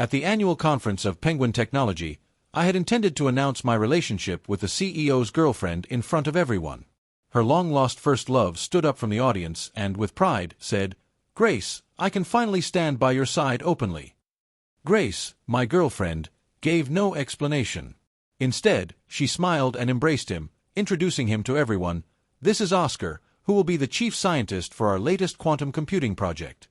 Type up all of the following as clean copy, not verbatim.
At the annual conference of Penguin Technology, I had intended to announce my relationship with the CEO's girlfriend in front of everyone. Her long-lost first love stood up from the audience and, with pride, said, "Grace, I can finally stand by your side openly." Grace, my girlfriend, gave no explanation. Instead, she smiled and embraced him, introducing him to everyone. "This is Oscar, who will be the chief scientist for our latest quantum computing project."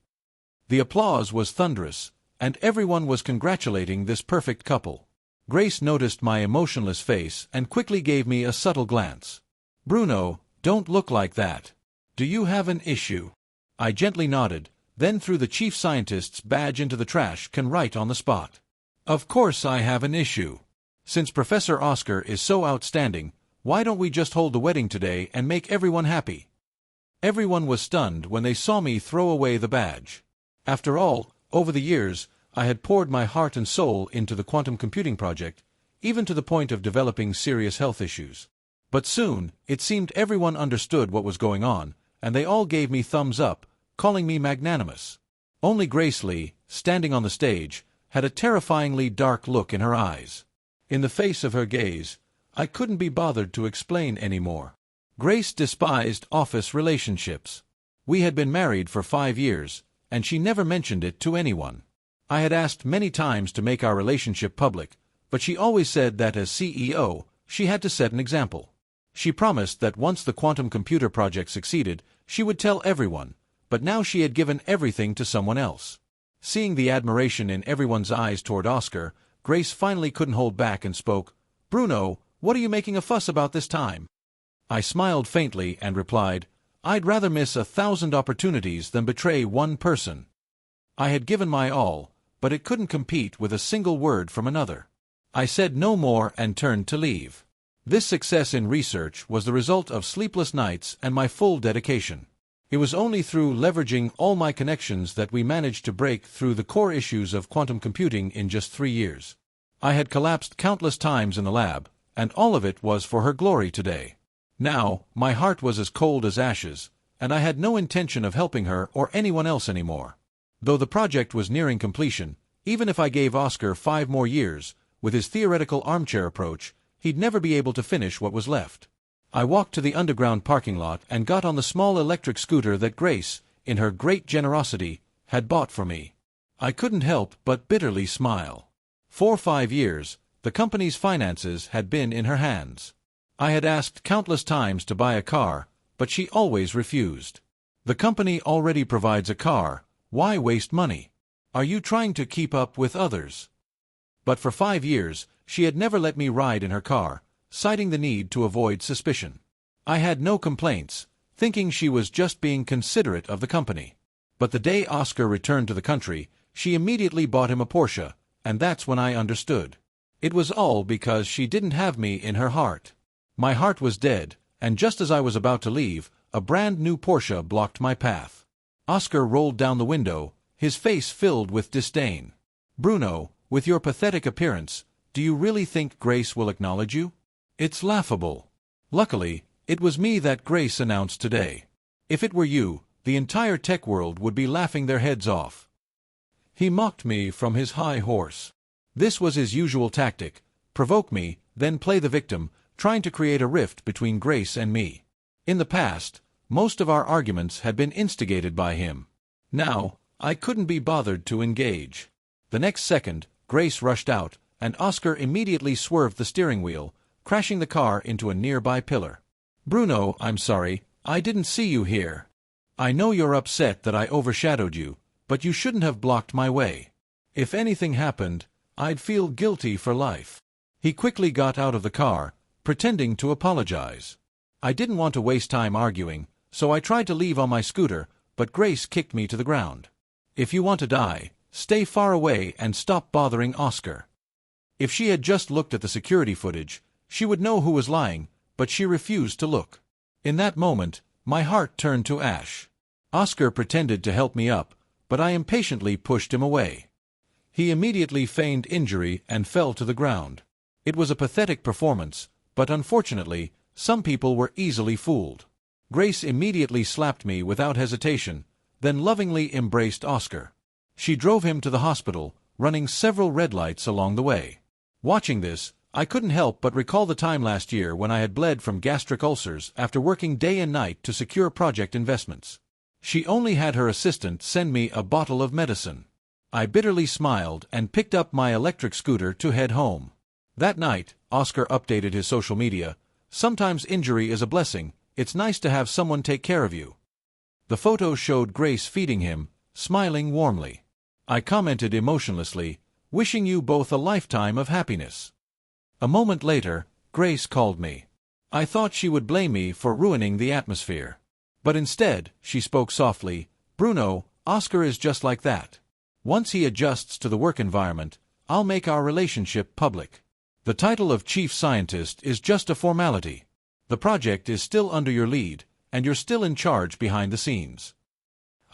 The applause was thunderous, and everyone was congratulating this perfect couple. Grace noticed my emotionless face and quickly gave me a subtle glance. "Bruno, don't look like that. Do you have an issue?" I gently nodded, then threw the chief scientist's badge into the trash can right on the spot. "Of course I have an issue. Since Professor Oscar is so outstanding, why don't we just hold the wedding today and make everyone happy?" Everyone was stunned when they saw me throw away the badge. After all, over the years, I had poured my heart and soul into the quantum computing project, even to the point of developing serious health issues. But soon, it seemed everyone understood what was going on, and they all gave me thumbs up, calling me magnanimous. Only Grace Lee, standing on the stage, had a terrifyingly dark look in her eyes. In the face of her gaze, I couldn't be bothered to explain anymore. Grace despised office relationships. We had been married for 5 years, and she never mentioned it to anyone. I had asked many times to make our relationship public, but she always said that as CEO, she had to set an example. She promised that once the quantum computer project succeeded, she would tell everyone, but now she had given everything to someone else. Seeing the admiration in everyone's eyes toward Oscar, Grace finally couldn't hold back and spoke. "Bruno, what are you making a fuss about this time?" I smiled faintly and replied, "I'd rather miss 1,000 opportunities than betray one person." I had given my all, but it couldn't compete with a single word from another. I said no more and turned to leave. This success in research was the result of sleepless nights and my full dedication. It was only through leveraging all my connections that we managed to break through the core issues of quantum computing in just 3 years. I had collapsed countless times in the lab, and all of it was for her glory today. Now, my heart was as cold as ashes, and I had no intention of helping her or anyone else anymore. Though the project was nearing completion, even if I gave Oscar 5 more years, with his theoretical armchair approach, he'd never be able to finish what was left. I walked to the underground parking lot and got on the small electric scooter that Grace, in her great generosity, had bought for me. I couldn't help but bitterly smile. For 5 years, the company's finances had been in her hands. I had asked countless times to buy a car, but she always refused. The company already provides a car, why waste money? Are you trying to keep up with others? But for 5 years, she had never let me ride in her car, citing the need to avoid suspicion. I had no complaints, thinking she was just being considerate of the company. But the day Oscar returned to the country, she immediately bought him a Porsche, and that's when I understood. It was all because she didn't have me in her heart. My heart was dead, and just as I was about to leave, a brand new Porsche blocked my path. Oscar rolled down the window, his face filled with disdain. "Bruno, with your pathetic appearance, do you really think Grace will acknowledge you? It's laughable." Luckily, it was me that Grace announced today. If it were you, the entire tech world would be laughing their heads off. He mocked me from his high horse. This was his usual tactic: provoke me, then play the victim, trying to create a rift between Grace and me. In the past, most of our arguments had been instigated by him. Now, I couldn't be bothered to engage. The next second, Grace rushed out, and Oscar immediately swerved the steering wheel, crashing the car into a nearby pillar. "Bruno, I'm sorry, I didn't see you here. I know you're upset that I overshadowed you, but you shouldn't have blocked my way. If anything happened, I'd feel guilty for life." He quickly got out of the car, pretending to apologize. I didn't want to waste time arguing, so I tried to leave on my scooter, but Grace kicked me to the ground. "If you want to die, stay far away and stop bothering Oscar." If she had just looked at the security footage, she would know who was lying, but she refused to look. In that moment, my heart turned to ash. Oscar pretended to help me up, but I impatiently pushed him away. He immediately feigned injury and fell to the ground. It was a pathetic performance, but unfortunately, some people were easily fooled. Grace immediately slapped me without hesitation, then lovingly embraced Oscar. She drove him to the hospital, running several red lights along the way. Watching this, I couldn't help but recall the time last year when I had bled from gastric ulcers after working day and night to secure project investments. She only had her assistant send me a bottle of medicine. I bitterly smiled and picked up my electric scooter to head home. That night, Oscar updated his social media. Sometimes injury is a blessing. It's nice to have someone take care of you. The photo showed Grace feeding him, smiling warmly. I commented emotionlessly, wishing you both a lifetime of happiness. A moment later, Grace called me. I thought she would blame me for ruining the atmosphere. But instead, she spoke softly. Bruno, Oscar is just like that. Once he adjusts to the work environment, I'll make our relationship public. The title of chief scientist is just a formality. The project is still under your lead, and you're still in charge behind the scenes.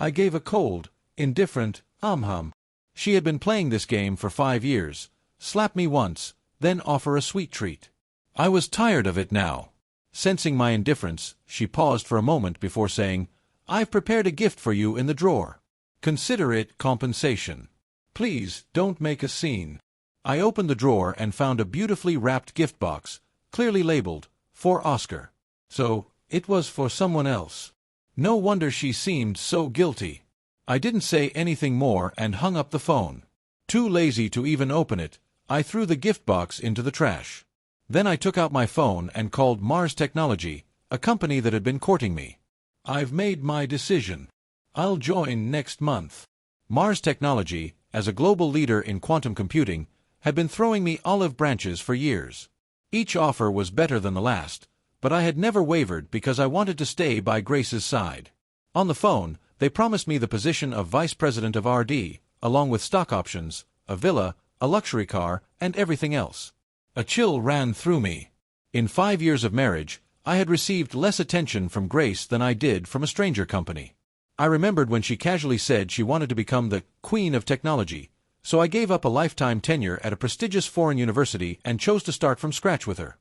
I gave a cold, indifferent, hum. She had been playing this game for 5 years. Slap me once, then offer a sweet treat. I was tired of it now. Sensing my indifference, she paused for a moment before saying, I've prepared a gift for you in the drawer. Consider it compensation. Please, don't make a scene. I opened the drawer and found a beautifully wrapped gift box, clearly labeled, for Oscar. So, it was for someone else. No wonder she seemed so guilty. I didn't say anything more and hung up the phone. Too lazy to even open it, I threw the gift box into the trash. Then I took out my phone and called Mars Technology, a company that had been courting me. I've made my decision. I'll join next month. Mars Technology, as a global leader in quantum computing, had been throwing me olive branches for years. Each offer was better than the last, but I had never wavered because I wanted to stay by Grace's side. On the phone, they promised me the position of vice president of RD, along with stock options, a villa, a luxury car, and everything else. A chill ran through me. In 5 years of marriage, I had received less attention from Grace than I did from a stranger company. I remembered when she casually said she wanted to become the queen of technology, so I gave up a lifetime tenure at a prestigious foreign university and chose to start from scratch with her.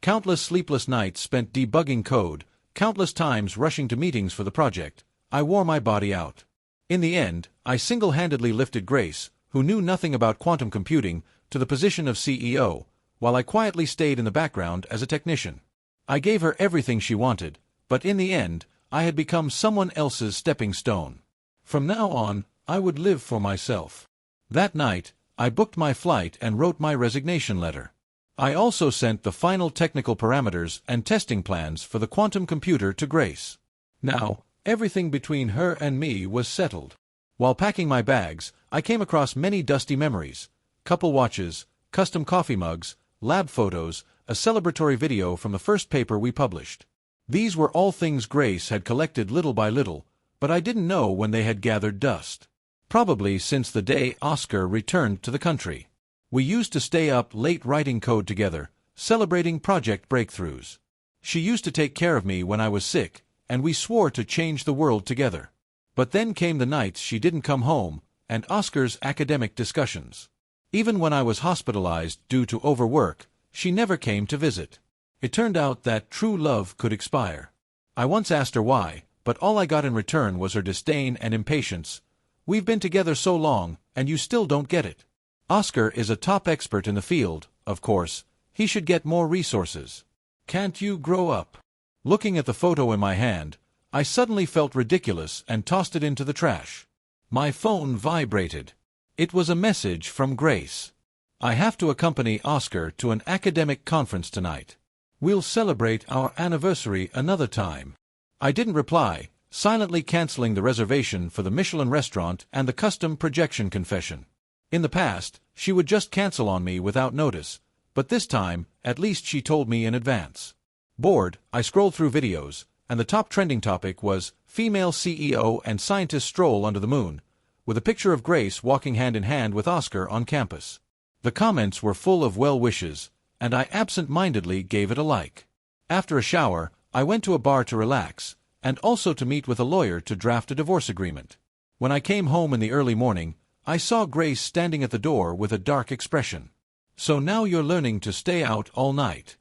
Countless sleepless nights spent debugging code, countless times rushing to meetings for the project. I wore my body out. In the end, I single-handedly lifted Grace, who knew nothing about quantum computing, to the position of CEO, while I quietly stayed in the background as a technician. I gave her everything she wanted, but in the end, I had become someone else's stepping stone. From now on, I would live for myself. That night, I booked my flight and wrote my resignation letter. I also sent the final technical parameters and testing plans for the quantum computer to Grace. Now, everything between her and me was settled. While packing my bags, I came across many dusty memories: couple watches, custom coffee mugs, lab photos, a celebratory video from the first paper we published. These were all things Grace had collected little by little, but I didn't know when they had gathered dust. Probably since the day Oscar returned to the country. We used to stay up late writing code together, celebrating project breakthroughs. She used to take care of me when I was sick, and we swore to change the world together. But then came the nights she didn't come home, and Oscar's academic discussions. Even when I was hospitalized due to overwork, she never came to visit. It turned out that true love could expire. I once asked her why, but all I got in return was her disdain and impatience. We've been together so long, and you still don't get it. Oscar is a top expert in the field, of course. He should get more resources. Can't you grow up? Looking at the photo in my hand, I suddenly felt ridiculous and tossed it into the trash. My phone vibrated. It was a message from Grace. I have to accompany Oscar to an academic conference tonight. We'll celebrate our anniversary another time. I didn't reply, silently canceling the reservation for the Michelin restaurant and the custom projection confession. In the past, she would just cancel on me without notice, but this time, at least she told me in advance. Bored, I scrolled through videos, and the top trending topic was female CEO and scientist stroll under the moon, with a picture of Grace walking hand in hand with Oscar on campus. The comments were full of well wishes, and I absent-mindedly gave it a like. After a shower, I went to a bar to relax, and also to meet with a lawyer to draft a divorce agreement. When I came home in the early morning, I saw Grace standing at the door with a dark expression. So now you're learning to stay out all night.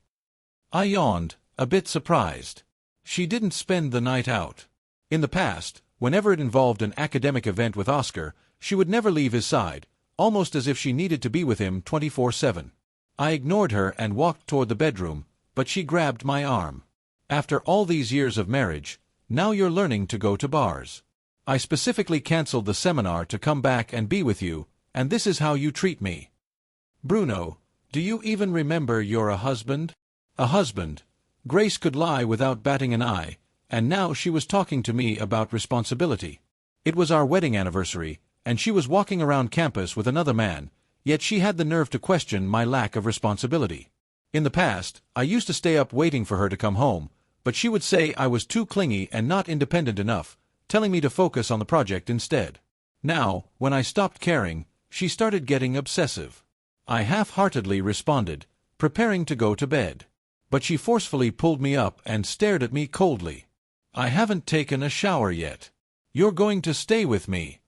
I yawned, a bit surprised. She didn't spend the night out. In the past, whenever it involved an academic event with Oscar, she would never leave his side, almost as if she needed to be with him 24/7. I ignored her and walked toward the bedroom, but she grabbed my arm. After all these years of marriage, now you're learning to go to bars. I specifically canceled the seminar to come back and be with you, and this is how you treat me. Bruno, do you even remember you're a husband? A husband. Grace could lie without batting an eye, and now she was talking to me about responsibility. It was our wedding anniversary, and she was walking around campus with another man, yet she had the nerve to question my lack of responsibility. In the past, I used to stay up waiting for her to come home, but she would say I was too clingy and not independent enough, telling me to focus on the project instead. Now, when I stopped caring, she started getting obsessive. I half-heartedly responded, preparing to go to bed. But she forcefully pulled me up and stared at me coldly. I haven't taken a shower yet. You're going to stay with me.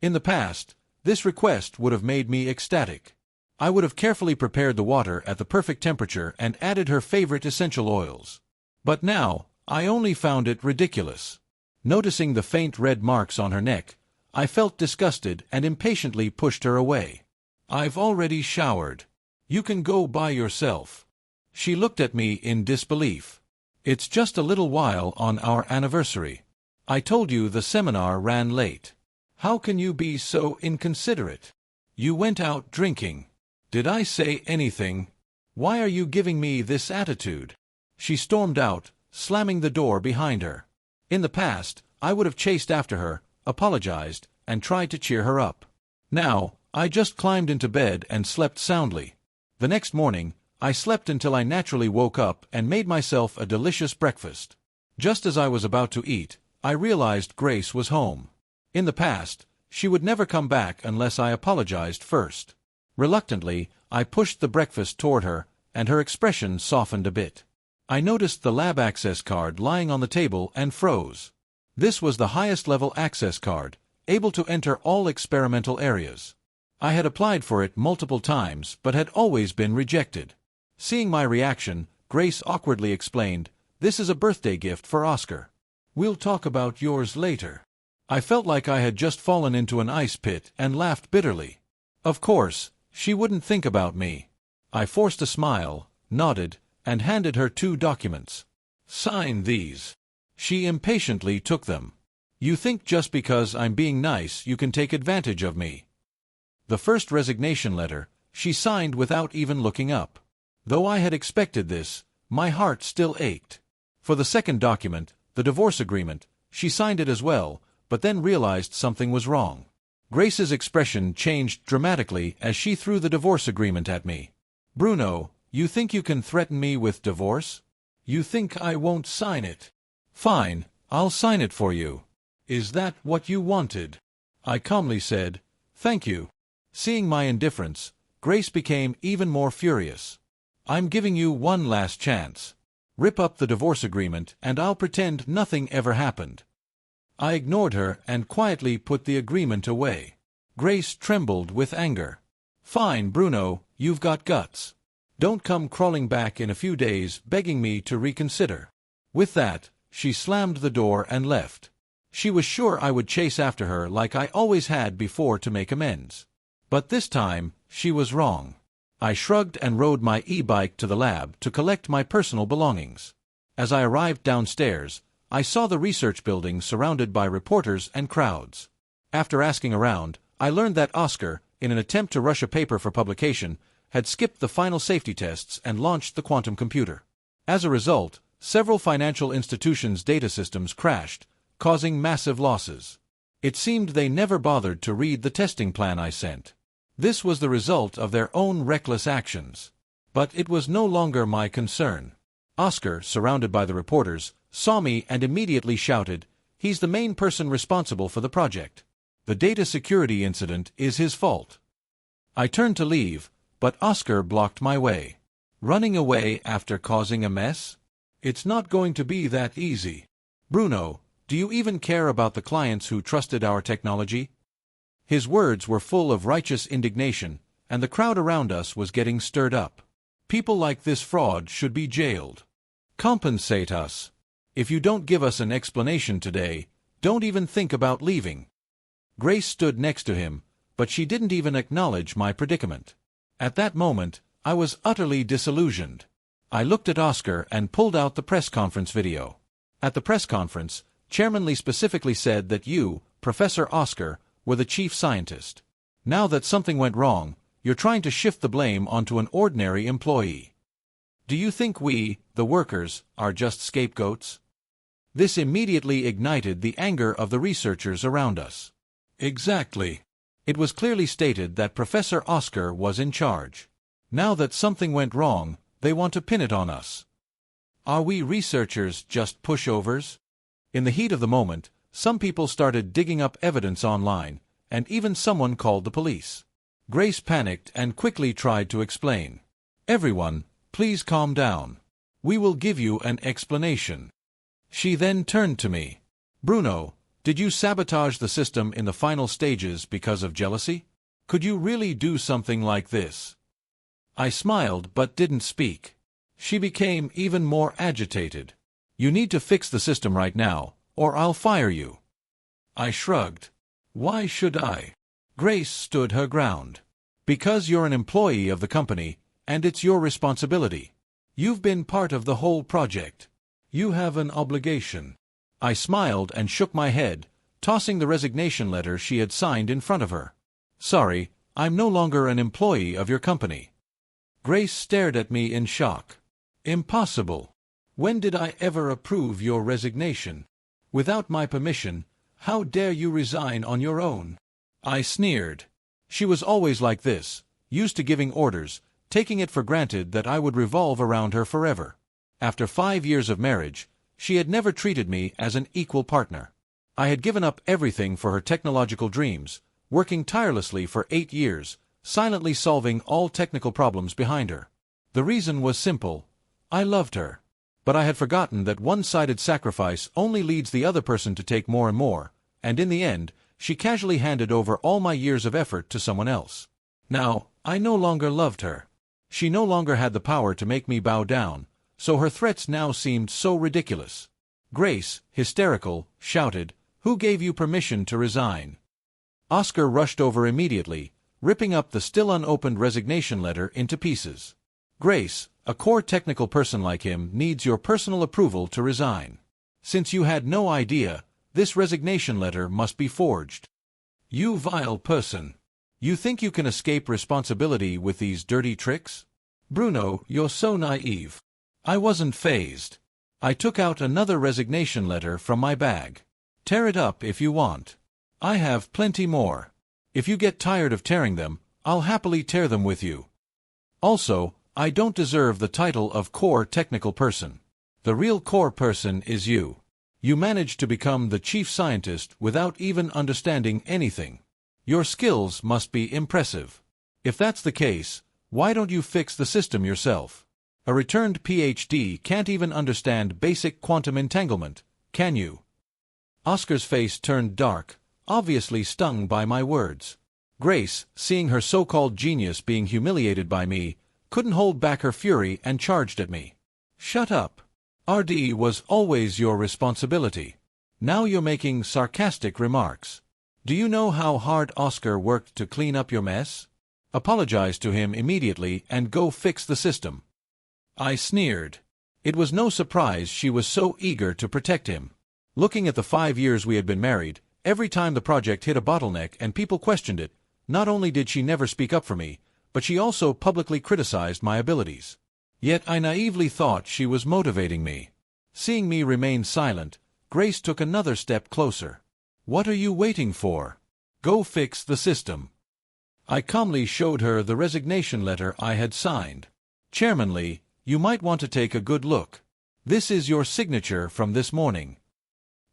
In the past, this request would have made me ecstatic. I would have carefully prepared the water at the perfect temperature and added her favorite essential oils. But now, I only found it ridiculous. Noticing the faint red marks on her neck, I felt disgusted and impatiently pushed her away. I've already showered. You can go by yourself. She looked at me in disbelief. It's just a little while on our anniversary. I told you the seminar ran late. How can you be so inconsiderate? You went out drinking. Did I say anything? Why are you giving me this attitude? She stormed out, slamming the door behind her. In the past, I would have chased after her, apologized, and tried to cheer her up. Now, I just climbed into bed and slept soundly. The next morning, I slept until I naturally woke up and made myself a delicious breakfast. Just as I was about to eat, I realized Grace was home. In the past, she would never come back unless I apologized first. Reluctantly, I pushed the breakfast toward her, and her expression softened a bit. I noticed the lab access card lying on the table and froze. This was the highest-level access card, able to enter all experimental areas. I had applied for it multiple times but had always been rejected. Seeing my reaction, Grace awkwardly explained, "This is a birthday gift for Oscar. We'll talk about yours later." I felt like I had just fallen into an ice pit and laughed bitterly. Of course, she wouldn't think about me. I forced a smile, nodded, and handed her 2 documents. "Sign these." She impatiently took them. "You think just because I'm being nice you can take advantage of me." The first resignation letter, she signed without even looking up. Though I had expected this, my heart still ached. For the second document, the divorce agreement, she signed it as well, but then realized something was wrong. Grace's expression changed dramatically as she threw the divorce agreement at me. "Bruno, you think you can threaten me with divorce? You think I won't sign it? Fine, I'll sign it for you. Is that what you wanted?" I calmly said, "Thank you." Seeing my indifference, Grace became even more furious. "I'm giving you one last chance. Rip up the divorce agreement and I'll pretend nothing ever happened." I ignored her and quietly put the agreement away. Grace trembled with anger. "Fine, Bruno, you've got guts. Don't come crawling back in a few days begging me to reconsider." With that, she slammed the door and left. She was sure I would chase after her like I always had before to make amends. But this time, she was wrong. I shrugged and rode my e-bike to the lab to collect my personal belongings. As I arrived downstairs, I saw the research building surrounded by reporters and crowds. After asking around, I learned that Oscar, in an attempt to rush a paper for publication, had skipped the final safety tests and launched the quantum computer. As a result, several financial institutions' data systems crashed, causing massive losses. It seemed they never bothered to read the testing plan I sent. This was the result of their own reckless actions. But it was no longer my concern. Oscar, surrounded by the reporters, saw me and immediately shouted, "He's the main person responsible for the project. The data security incident is his fault." I turned to leave, but Oscar blocked my way. Running away after causing a mess? It's not going to be that easy. "Bruno, do you even care about the clients who trusted our technology?" His words were full of righteous indignation, and the crowd around us was getting stirred up. "People like this fraud should be jailed. Compensate us. If you don't give us an explanation today, don't even think about leaving." Grace stood next to him, but she didn't even acknowledge my predicament. At that moment, I was utterly disillusioned. I looked at Oscar and pulled out the press conference video. At the press conference, Chairman Lee specifically said that you, Professor Oscar, were the chief scientist. Now that something went wrong, you're trying to shift the blame onto an ordinary employee. Do you think we, the workers, are just scapegoats? This immediately ignited the anger of the researchers around us. Exactly. It was clearly stated that Professor Oscar was in charge. Now that something went wrong, they want to pin it on us. Are we researchers just pushovers? In the heat of the moment, some people started digging up evidence online, and even someone called the police. Grace panicked and quickly tried to explain. Everyone, please calm down. We will give you an explanation. She then turned to me. Bruno, did you sabotage the system in the final stages because of jealousy? Could you really do something like this? I smiled but didn't speak. She became even more agitated. You need to fix the system right now, or I'll fire you. I shrugged. Why should I? Grace stood her ground. Because you're an employee of the company, and it's your responsibility. You've been part of the whole project. You have an obligation. I smiled and shook my head, tossing the resignation letter she had signed in front of her. Sorry, I'm no longer an employee of your company. Grace stared at me in shock. Impossible. When did I ever approve your resignation? Without my permission, how dare you resign on your own? I sneered. She was always like this, used to giving orders, taking it for granted that I would revolve around her forever. After 5 years of marriage, she had never treated me as an equal partner. I had given up everything for her technological dreams, working tirelessly for 8 years, silently solving all technical problems behind her. The reason was simple. I loved her. But I had forgotten that one-sided sacrifice only leads the other person to take more and more, and in the end, she casually handed over all my years of effort to someone else. Now, I no longer loved her. She no longer had the power to make me bow down, so her threats now seemed so ridiculous. Grace, hysterical, shouted, "Who gave you permission to resign?" Oscar rushed over immediately, ripping up the still unopened resignation letter into pieces. Grace, a core technical person like him needs your personal approval to resign. Since you had no idea, this resignation letter must be forged. You vile person. You think you can escape responsibility with these dirty tricks? Bruno, you're so naive. I wasn't fazed. I took out another resignation letter from my bag. Tear it up if you want. I have plenty more. If you get tired of tearing them, I'll happily tear them with you. Also, I don't deserve the title of core technical person. The real core person is you. You managed to become the chief scientist without even understanding anything. Your skills must be impressive. If that's the case, why don't you fix the system yourself? A returned PhD can't even understand basic quantum entanglement, can you? Oscar's face turned dark, obviously stung by my words. Grace, seeing her so-called genius being humiliated by me, couldn't hold back her fury and charged at me. Shut up. RD was always your responsibility. Now you're making sarcastic remarks. Do you know how hard Oscar worked to clean up your mess? Apologize to him immediately and go fix the system. I sneered. It was no surprise she was so eager to protect him. Looking at the 5 years we had been married, every time the project hit a bottleneck and people questioned it, not only did she never speak up for me, but she also publicly criticized my abilities. Yet I naively thought she was motivating me. Seeing me remain silent, Grace took another step closer. What are you waiting for? Go fix the system. I calmly showed her the resignation letter I had signed. Chairman Lee, you might want to take a good look. This is your signature from this morning.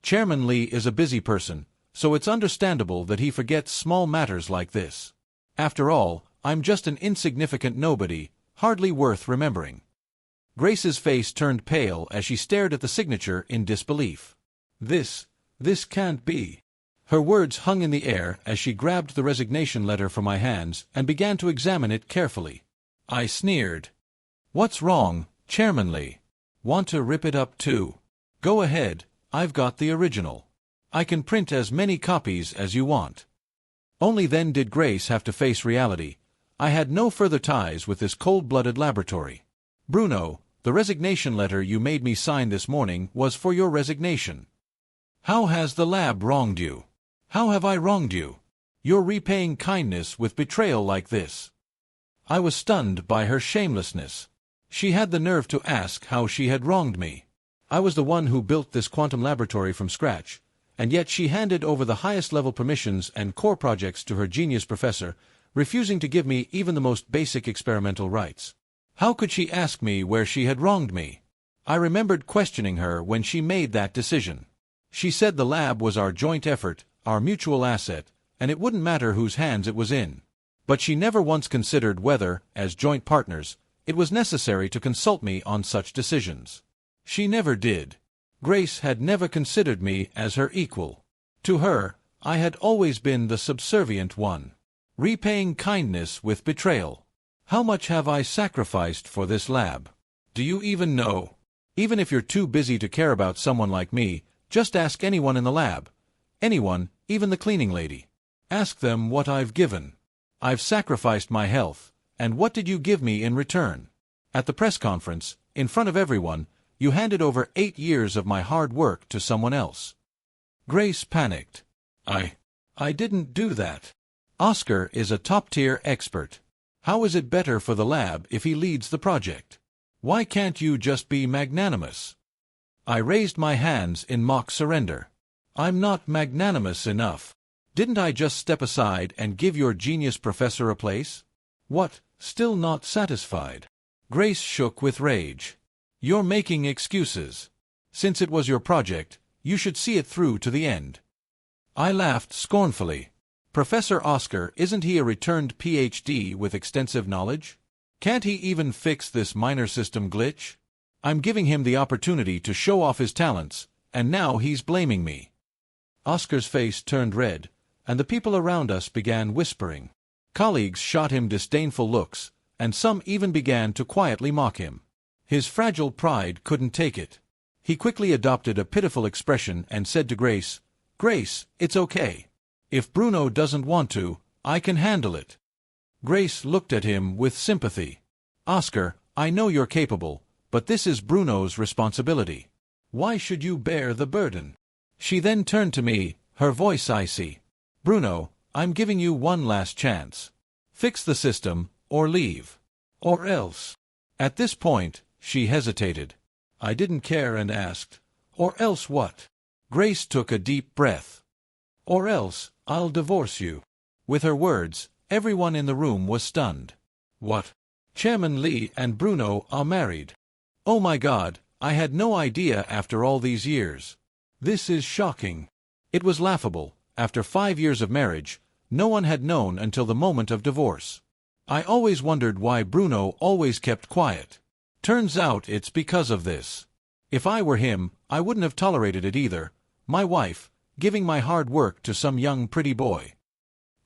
Chairman Lee is a busy person, so it's understandable that he forgets small matters like this. After all, I'm just an insignificant nobody, hardly worth remembering. Grace's face turned pale as she stared at the signature in disbelief. This can't be. Her words hung in the air as she grabbed the resignation letter from my hands and began to examine it carefully. I sneered. What's wrong, Chairman Lee? Want to rip it up too? Go ahead, I've got the original. I can print as many copies as you want. Only then did Grace have to face reality. I had no further ties with this cold-blooded laboratory. Bruno, the resignation letter you made me sign this morning was for your resignation. How has the lab wronged you? How have I wronged you? You're repaying kindness with betrayal like this. I was stunned by her shamelessness. She had the nerve to ask how she had wronged me. I was the one who built this quantum laboratory from scratch, and yet she handed over the highest-level permissions and core projects to her genius professor, refusing to give me even the most basic experimental rights. How could she ask me where she had wronged me? I remembered questioning her when she made that decision. She said the lab was our joint effort, our mutual asset, and it wouldn't matter whose hands it was in. But she never once considered whether, as joint partners, it was necessary to consult me on such decisions. She never did. Grace had never considered me as her equal. To her, I had always been the subservient one. Repaying kindness with betrayal. How much have I sacrificed for this lab? Do you even know? Even if you're too busy to care about someone like me, just ask anyone in the lab. Anyone, even the cleaning lady. Ask them what I've given. I've sacrificed my health, and what did you give me in return? At the press conference, in front of everyone, you handed over 8 years of my hard work to someone else. Grace panicked. I didn't do that. Oscar is a top-tier expert. How is it better for the lab if he leads the project? Why can't you just be magnanimous? I raised my hands in mock surrender. I'm not magnanimous enough. Didn't I just step aside and give your genius professor a place? What, still not satisfied? Grace shook with rage. You're making excuses. Since it was your project, you should see it through to the end. I laughed scornfully. Professor Oscar, isn't he a returned PhD with extensive knowledge? Can't he even fix this minor system glitch? I'm giving him the opportunity to show off his talents, and now he's blaming me. Oscar's face turned red, and the people around us began whispering. Colleagues shot him disdainful looks, and some even began to quietly mock him. His fragile pride couldn't take it. He quickly adopted a pitiful expression and said to Grace, "Grace, it's okay. If Bruno doesn't want to, I can handle it." Grace looked at him with sympathy. "Oscar, I know you're capable, but this is Bruno's responsibility. Why should you bear the burden?" She then turned to me, her voice icy. "Bruno, I'm giving you one last chance. Fix the system, or leave. Or else." At this point, she hesitated. I didn't care and asked, "Or else what?" Grace took a deep breath. "Or else, I'll divorce you." With her words, everyone in the room was stunned. What? Chairman Lee and Bruno are married. Oh my God, I had no idea after all these years. This is shocking. It was laughable. After 5 years of marriage, no one had known until the moment of divorce. I always wondered why Bruno always kept quiet. Turns out it's because of this. If I were him, I wouldn't have tolerated it either. My wife, giving my hard work to some young pretty boy.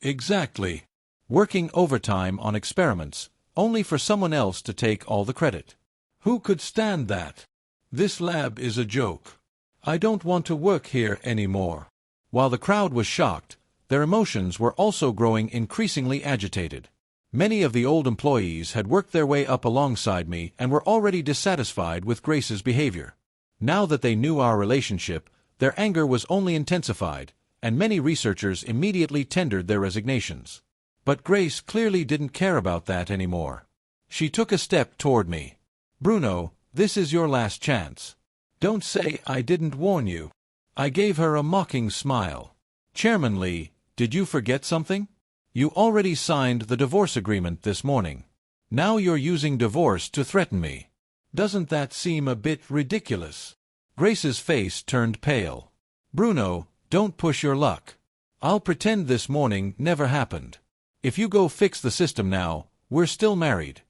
Exactly. Working overtime on experiments, only for someone else to take all the credit. Who could stand that? This lab is a joke. I don't want to work here anymore. While the crowd was shocked, their emotions were also growing increasingly agitated. Many of the old employees had worked their way up alongside me and were already dissatisfied with Grace's behavior. Now that they knew our relationship, their anger was only intensified, and many researchers immediately tendered their resignations. But Grace clearly didn't care about that anymore. She took a step toward me. "Bruno, this is your last chance. Don't say I didn't warn you." I gave her a mocking smile. "Chairman Lee, did you forget something? You already signed the divorce agreement this morning. Now you're using divorce to threaten me. Doesn't that seem a bit ridiculous?" Grace's face turned pale. "Bruno, don't push your luck. I'll pretend this morning never happened. If you go fix the system now, we're still married."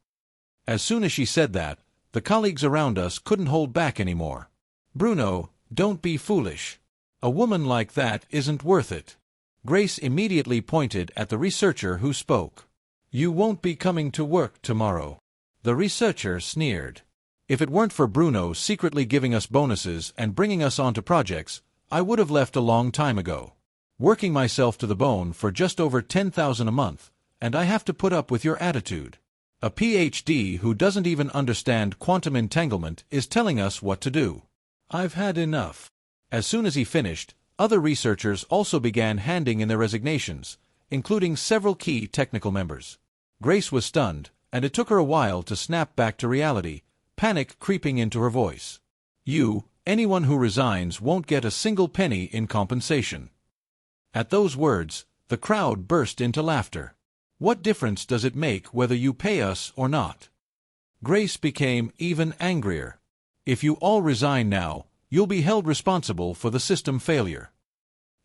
As soon as she said that, the colleagues around us couldn't hold back anymore. "Bruno, don't be foolish. A woman like that isn't worth it." Grace immediately pointed at the researcher who spoke. "You won't be coming to work tomorrow." The researcher sneered. "If it weren't for Bruno secretly giving us bonuses and bringing us onto projects, I would have left a long time ago. working myself to the bone for just over 10,000 a month, and I have to put up with your attitude. A PhD who doesn't even understand quantum entanglement is telling us what to do. I've had enough." As soon as he finished, other researchers also began handing in their resignations, including several key technical members. Grace was stunned, and it took her a while to snap back to reality, panic creeping into her voice. Anyone who resigns won't get a single penny in compensation." At those words, the crowd burst into laughter. "What difference does it make whether you pay us or not?" Grace became even angrier. "If you all resign now, you'll be held responsible for the system failure."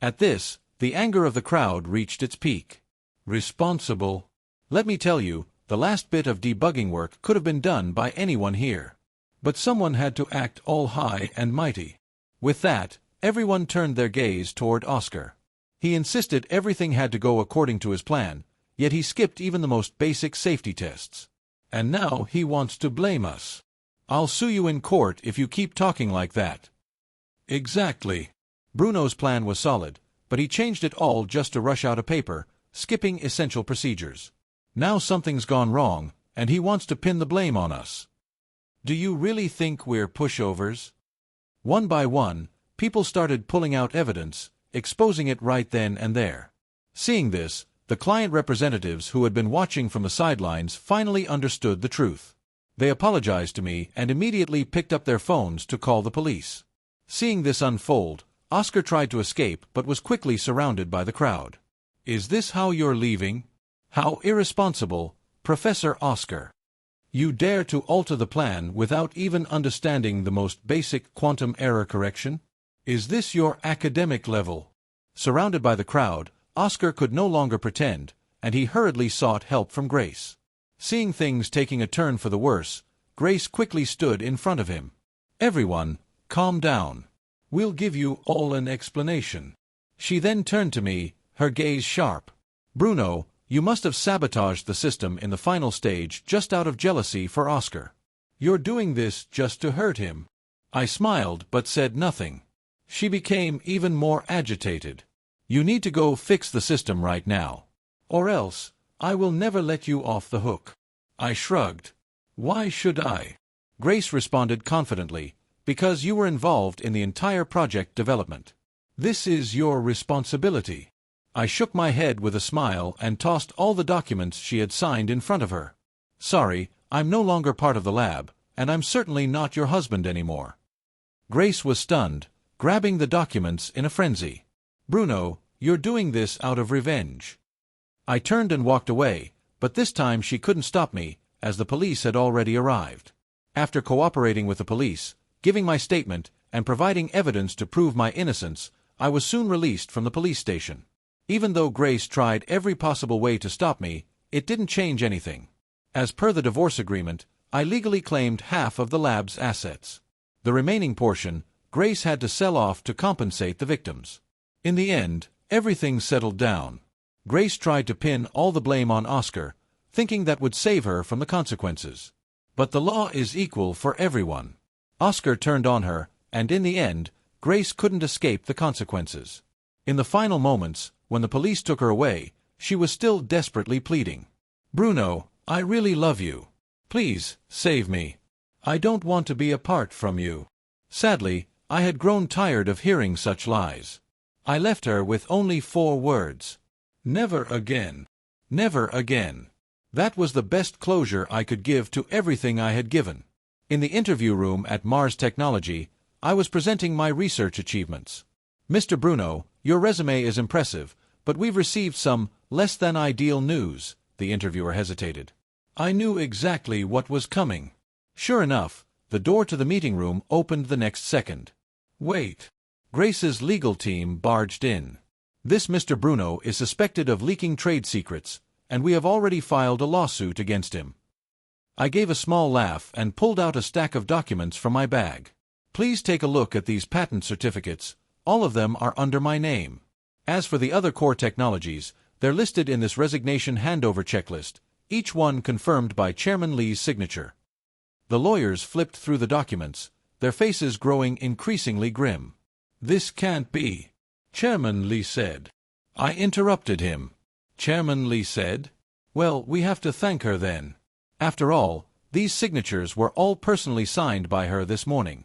At this, the anger of the crowd reached its peak. "Responsible? Let me tell you, the last bit of debugging work could have been done by anyone here. But someone had to act all high and mighty." With that, everyone turned their gaze toward Oscar. He insisted everything had to go according to his plan, yet he skipped even the most basic safety tests. And now he wants to blame us. "I'll sue you in court if you keep talking like that." Exactly. Bruno's plan was solid, but he changed it all just to rush out a paper, skipping essential procedures. Now something's gone wrong, and he wants to pin the blame on us. Do you really think we're pushovers? One by one, people started pulling out evidence, exposing it right then and there. Seeing this, the client representatives who had been watching from the sidelines finally understood the truth. They apologized to me and immediately picked up their phones to call the police. Seeing this unfold, Oscar tried to escape but was quickly surrounded by the crowd. "Is this how you're leaving? How irresponsible, Professor Oscar. You dare to alter the plan without even understanding the most basic quantum error correction? Is this your academic level?" Surrounded by the crowd, Oscar could no longer pretend, and he hurriedly sought help from Grace. Seeing things taking a turn for the worse, Grace quickly stood in front of him. "Everyone, calm down. We'll give you all an explanation." She then turned to me, her gaze sharp. "Bruno, you must have sabotaged the system in the final stage just out of jealousy for Oscar. You're doing this just to hurt him." I smiled but said nothing. She became even more agitated. "You need to go fix the system right now. Or else, I will never let you off the hook." I shrugged. "Why should I?" Grace responded confidently, "Because you were involved in the entire project development. This is your responsibility." I shook my head with a smile and tossed all the documents she had signed in front of her. "Sorry, I'm no longer part of the lab, and I'm certainly not your husband anymore." Grace was stunned, grabbing the documents in a frenzy. "Bruno, you're doing this out of revenge." I turned and walked away, but this time she couldn't stop me, as the police had already arrived. After cooperating with the police, giving my statement, and providing evidence to prove my innocence, I was soon released from the police station. Even though Grace tried every possible way to stop me, it didn't change anything. As per the divorce agreement, I legally claimed half of the lab's assets. The remaining portion, Grace had to sell off to compensate the victims. In the end, everything settled down. Grace tried to pin all the blame on Oscar, thinking that would save her from the consequences. But the law is equal for everyone. Oscar turned on her, and in the end, Grace couldn't escape the consequences. In the final moments, when the police took her away, she was still desperately pleading. "Bruno, I really love you. Please, save me. I don't want to be apart from you." Sadly, I had grown tired of hearing such lies. I left her with only 4 words. "Never again. Never again." That was the best closure I could give to everything I had given. In the interview room at Mars Technology, I was presenting my research achievements. "Mr. Bruno, your resume is impressive, but we've received some less-than-ideal news," the interviewer hesitated. I knew exactly what was coming. Sure enough, the door to the meeting room opened the next second. "Wait." Grace's legal team barged in. "This Mr. Bruno is suspected of leaking trade secrets, and we have already filed a lawsuit against him." I gave a small laugh and pulled out a stack of documents from my bag. "Please take a look at these patent certificates. All of them are under my name. As for the other core technologies, they're listed in this resignation handover checklist, each one confirmed by Chairman Lee's signature." The lawyers flipped through the documents, their faces growing increasingly grim. "This can't be," Chairman Lee said. I interrupted him. Chairman Lee said, "Well, we have to thank her then. After all, these signatures were all personally signed by her this morning."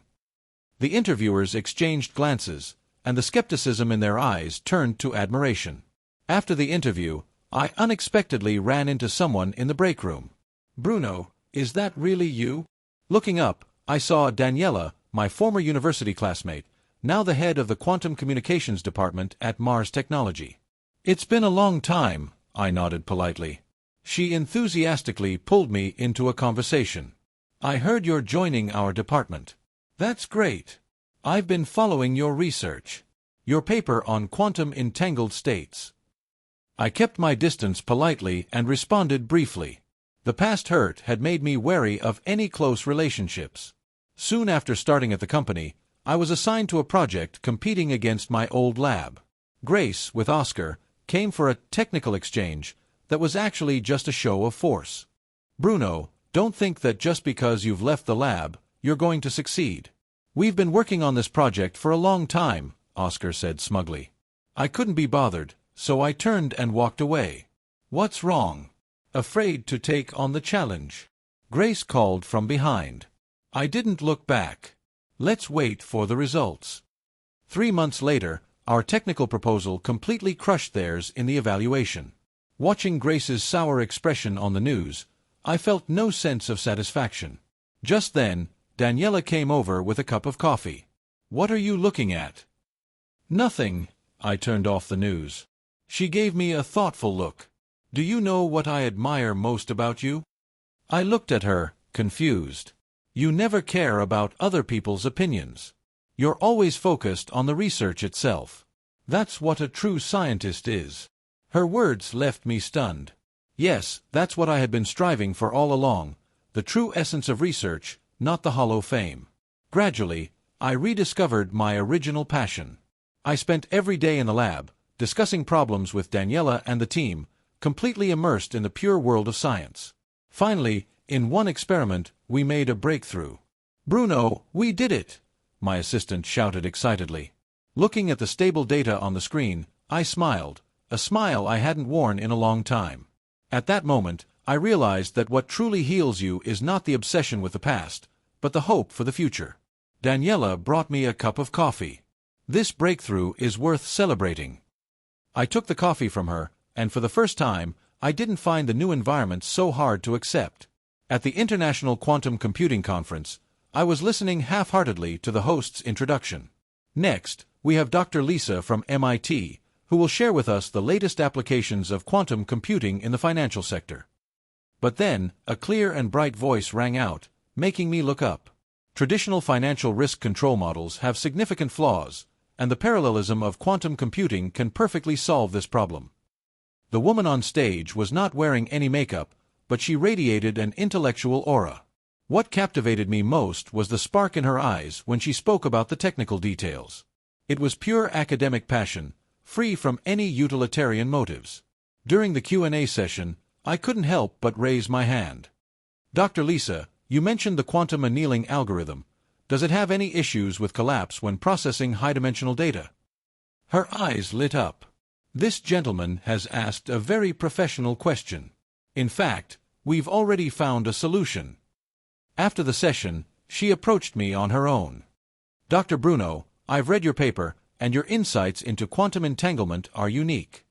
The interviewers exchanged glances, and the skepticism in their eyes turned to admiration. After the interview, I unexpectedly ran into someone in the break room. "Bruno, is that really you?" Looking up, I saw Daniela, my former university classmate, now the head of the Quantum Communications Department at Mars Technology. "It's been a long time," I nodded politely. She enthusiastically pulled me into a conversation. "I heard you're joining our department." "That's great. I've been following your research. Your paper on quantum entangled states." I kept my distance politely and responded briefly. The past hurt had made me wary of any close relationships. Soon after starting at the company, I was assigned to a project competing against my old lab. Grace, with Oscar, came for a technical exchange that was actually just a show of force. "Bruno, don't think that just because you've left the lab, you're going to succeed. We've been working on this project for a long time," Oscar said smugly. I couldn't be bothered, so I turned and walked away. "What's wrong?" "Afraid to take on the challenge," Grace called from behind. I didn't look back. "Let's wait for the results." 3 months later, our technical proposal completely crushed theirs in the evaluation. Watching Grace's sour expression on the news, I felt no sense of satisfaction. Just then, Daniela came over with a cup of coffee. "What are you looking at?" "Nothing." I turned off the news. She gave me a thoughtful look. "Do you know what I admire most about you?" I looked at her, confused. "You never care about other people's opinions. You're always focused on the research itself. That's what a true scientist is." Her words left me stunned. Yes, that's what I had been striving for all along, the true essence of research, not the hollow fame. Gradually, I rediscovered my original passion. I spent every day in the lab, discussing problems with Daniela and the team, completely immersed in the pure world of science. Finally, in one experiment, we made a breakthrough. "Bruno, we did it!" my assistant shouted excitedly. Looking at the stable data on the screen, I smiled, a smile I hadn't worn in a long time. At that moment, I realized that what truly heals you is not the obsession with the past, but the hope for the future. Daniela brought me a cup of coffee. "This breakthrough is worth celebrating." I took the coffee from her, and for the first time, I didn't find the new environment so hard to accept. At the International Quantum Computing Conference, I was listening half-heartedly to the host's introduction. Next, we have Dr. Lisa from MIT, who will share with us the latest applications of quantum computing in the financial sector. But then, a clear and bright voice rang out, making me look up. Traditional financial risk control models have significant flaws, and the parallelism of quantum computing can perfectly solve this problem. The woman on stage was not wearing any makeup, but she radiated an intellectual aura. What captivated me most was the spark in her eyes when she spoke about the technical details. It was pure academic passion, free from any utilitarian motives. During the Q&A session, I couldn't help but raise my hand. "Dr. Lisa, you mentioned the quantum annealing algorithm. Does it have any issues with collapse when processing high-dimensional data?" Her eyes lit up. "This gentleman has asked a very professional question. In fact, we've already found a solution." After the session, she approached me on her own. "Dr. Bruno, I've read your paper, and your insights into quantum entanglement are unique."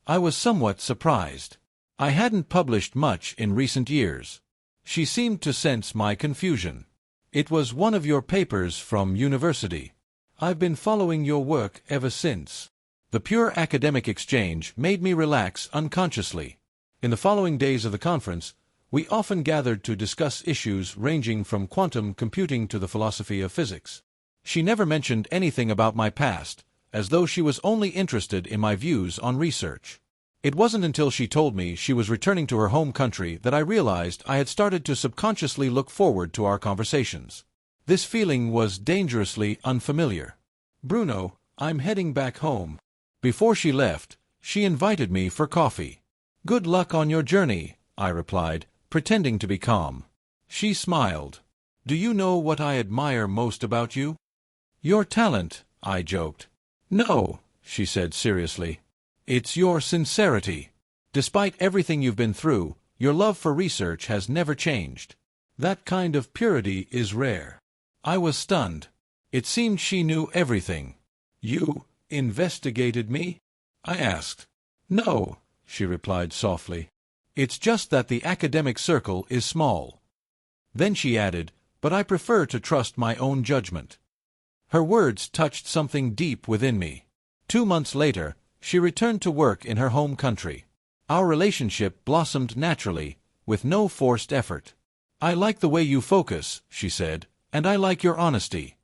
I was somewhat surprised. I hadn't published much in recent years. She seemed to sense my confusion. "It was one of your papers from university. I've been following your work ever since." The pure academic exchange made me relax unconsciously. In the following days of the conference, we often gathered to discuss issues ranging from quantum computing to the philosophy of physics. She never mentioned anything about my past, as though she was only interested in my views on research. It wasn't until she told me she was returning to her home country that I realized I had started to subconsciously look forward to our conversations. This feeling was dangerously unfamiliar. "Bruno, I'm heading back home." Before she left, she invited me for coffee. "Good luck on your journey," I replied, pretending to be calm. She smiled. "Do you know what I admire most about you?" "Your talent," I joked. "No," she said seriously. It's your sincerity. Despite everything you've been through, your love for research has never changed. That kind of purity is rare. I was stunned. It seemed she knew everything. You investigated me? I asked. No, she replied softly. It's just that the academic circle is small. Then she added, but I prefer to trust my own judgment. Her words touched something deep within me. 2 months later, she returned to work in her home country. Our relationship blossomed naturally, with no forced effort. I like the way you focus, she said, and I like your honesty.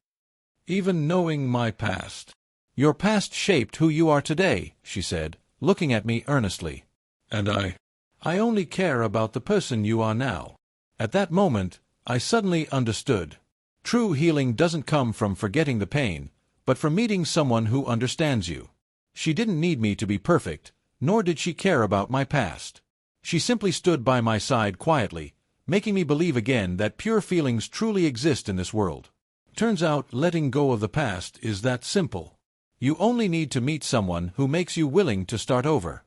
Even knowing my past. Your past shaped who you are today, she said, looking at me earnestly. And I only care about the person you are now. At that moment, I suddenly understood. True healing doesn't come from forgetting the pain, but from meeting someone who understands you. She didn't need me to be perfect, nor did she care about my past. She simply stood by my side quietly, making me believe again that pure feelings truly exist in this world. Turns out letting go of the past is that simple. You only need to meet someone who makes you willing to start over.